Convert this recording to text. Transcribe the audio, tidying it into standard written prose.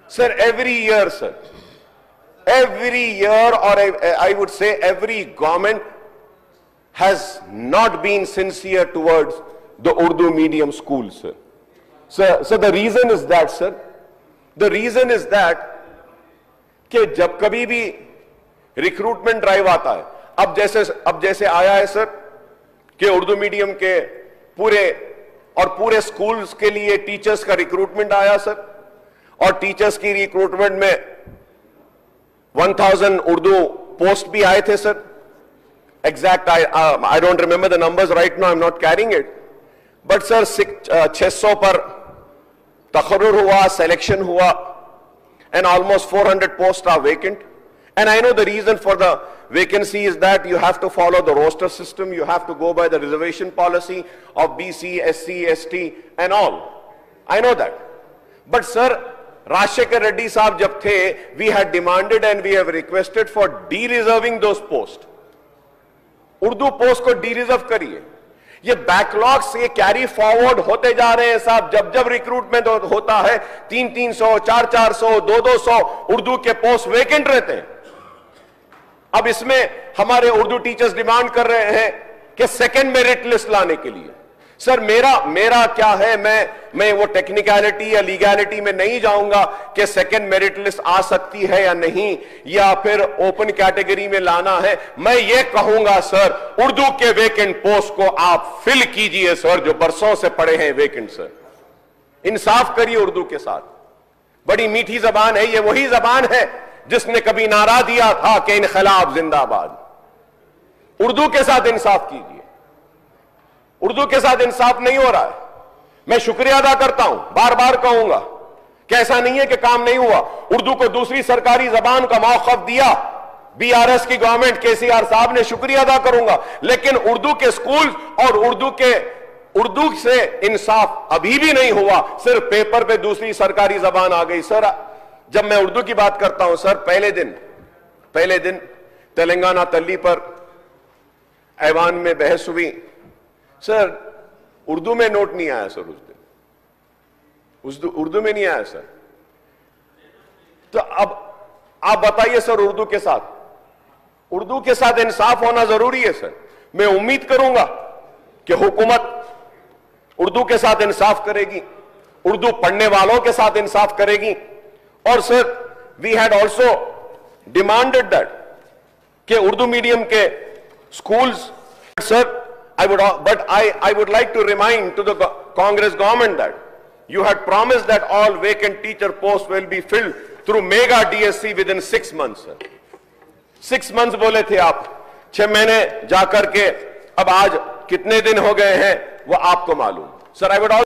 Sir, every year, sir, every year, or I would say every government has not been sincere towards the Urdu medium schools, sir. So the reason is that, sir, the reason is that कि जब कभी भी recruitment drive आता है, अब जैसे आया है सर कि उर्दू मीडियम के पूरे स्कूल्स के लिए टीचर्स का रिक्रूटमेंट आया सर, और टीचर्स की रिक्रूटमेंट में 1000 उर्दू पोस्ट भी आए थे sir. Exact I don't remember the numbers right now, I am not carrying it, but sir 600 पर तकर्रुर हुआ, सिलेक्शन हुआ, and almost 400 posts are vacant. And I know the reason for the vacancy is that you have to follow the roster system, you have to go by the reservation policy of BC, SC, ST and all. I know that. But sir, Rajshekhar Reddy साहब जब थे, we had demanded and we have requested for de-reserving those posts. Urdu post को de-reserve करिए. ये backlog से carry forward होते जा रहे हैं साहब. जब जब रिक्रूटमेंट होता है 300, 400, 200 उर्दू के पोस्ट वेकेंट रहते हैं. अब इसमें हमारे उर्दू टीचर्स डिमांड कर रहे हैं कि सेकंड मेरिट लिस्ट लाने के लिए. सर मेरा क्या है, मैं वो टेक्निकलिटी या लीगैलिटी में नहीं जाऊंगा कि सेकंड मेरिट लिस्ट आ सकती है या नहीं, या फिर ओपन कैटेगरी में लाना है. मैं ये कहूंगा सर, उर्दू के वेकेंट पोस्ट को आप फिल कीजिए सर, जो बरसों से पड़े हैं वेकेंट. सर इंसाफ करिए उर्दू के साथ. बड़ी मीठी जबान है, ये वही जबान है जिसने कभी नारा दिया था कि इनकलाब जिंदाबाद. उर्दू के साथ इंसाफ कीजिए. उर्दू के साथ इंसाफ नहीं हो रहा है. मैं शुक्रिया अदा करता हूं, बार बार कहूंगा कि ऐसा नहीं है कि काम नहीं हुआ. उर्दू को दूसरी सरकारी जबान का मौक़िफ़ दिया बीआरएस की गवर्नमेंट, केसीआर साहब ने, शुक्रिया अदा करूंगा. लेकिन उर्दू के स्कूल और उर्दू से इंसाफ अभी भी नहीं हुआ. सिर्फ पेपर पे दूसरी सरकारी जबान आ गई. सर जब मैं उर्दू की बात करता हूं सर, पहले दिन तेलंगाना तल्ली पर ऐवान में बहस हुई सर. उर्दू में नोट नहीं आया सर, उस दिन उर्दू में नहीं आया सर. तो अब आप बताइए सर, उर्दू के साथ इंसाफ होना जरूरी है सर. मैं उम्मीद करूंगा कि हुकूमत उर्दू के साथ इंसाफ करेगी, उर्दू पढ़ने वालों के साथ इंसाफ करेगी. और sir we had also demanded that कि उर्दू मीडियम के schools, sir I would like to remind to the Congress government that you had promised that all vacant teacher posts will be filled through mega DSC within 6 months. 6 months बोले थे आप, 6 महीने जाकर के अब आज कितने दिन हो गए हैं वो आपको मालूम. Sir I would also